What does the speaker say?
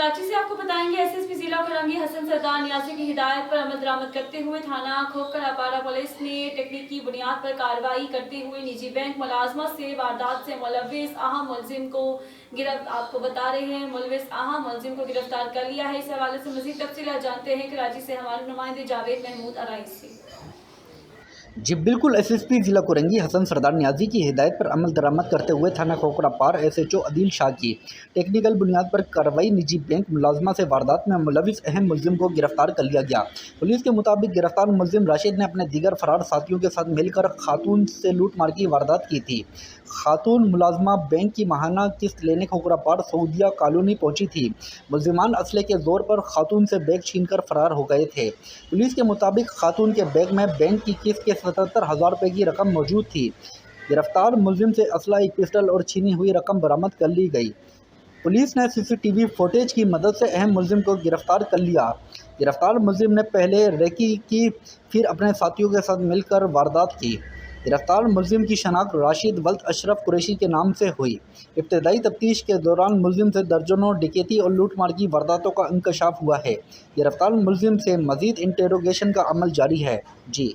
कराची से आपको बताएंगे एसएसपी जिला फरंगी हसन सरदार नियाजी की हिदायत पर अमल दरामद करते हुए थाना खोखरापारा पुलिस ने टेक्निकी बुनियाद पर कार्रवाई करते हुए निजी बैंक मुलाजमत से वारदात से मुलविस अहम मुलजिम को आपको बता रहे हैं मुलविस अहम मुलजिम को गिरफ्तार कर लिया है। इस हवाले से मजीद तफसीलात जानते हैं कराची से हमारे नुमाइंदे जावेद महमूद अराइस से। जी बिल्कुल, एसएसपी जिला कुरंगी हसन सरदार नियाजी की हिदायत पर अमल दरामद करते हुए थाना खोखरापार एसएचओ अदील शाह की टेक्निकल बुनियाद पर कार्रवाई निजी बैंक मुलाजमा से वारदात में मुलविस अहम मुलजिम को गिरफ्तार कर लिया गया। पुलिस के मुताबिक गिरफ्तार मुलजिम राशिद ने अपने दीगर फरार साथियों के साथ मिलकर खातून से लूटमार की वारदात की थी। खातून मुलाजमा बैंक की माहाना किस्त लेने खोखरापार सऊदिया कॉलोनी पहुंची थी। मुलजिमान असले के जोर पर खातून से बैग छीनकर फरार हो गए थे। पुलिस के मुताबिक खातून के बैग में बैंक की किस्त के 77,000 रुपये की रकम मौजूद थी। गिरफ्तार मुलजिम से असला, एक पिस्टल और छीनी हुई रकम बरामद कर ली गई। पुलिस ने सीसीटीवी फुटेज की मदद से अहम मुलजिम को गिरफ्तार कर लिया। गिरफ्तार मुलजिम ने पहले रेकी की, फिर अपने साथियों के साथ मिलकर वारदात की। गिरफ्तार मुलजिम की शनाख्त राशिद वल्द अशरफ कुरैशी के नाम से हुई। इब्तदाई तफ्तीश के दौरान मुलजिम से दर्जनों डकैती और लूटमार की वारदातों का इंकशाफ हुआ है। गिरफ्तार मुलजिम से मजीद इंटेरोगेशन का अमल जारी है। जी।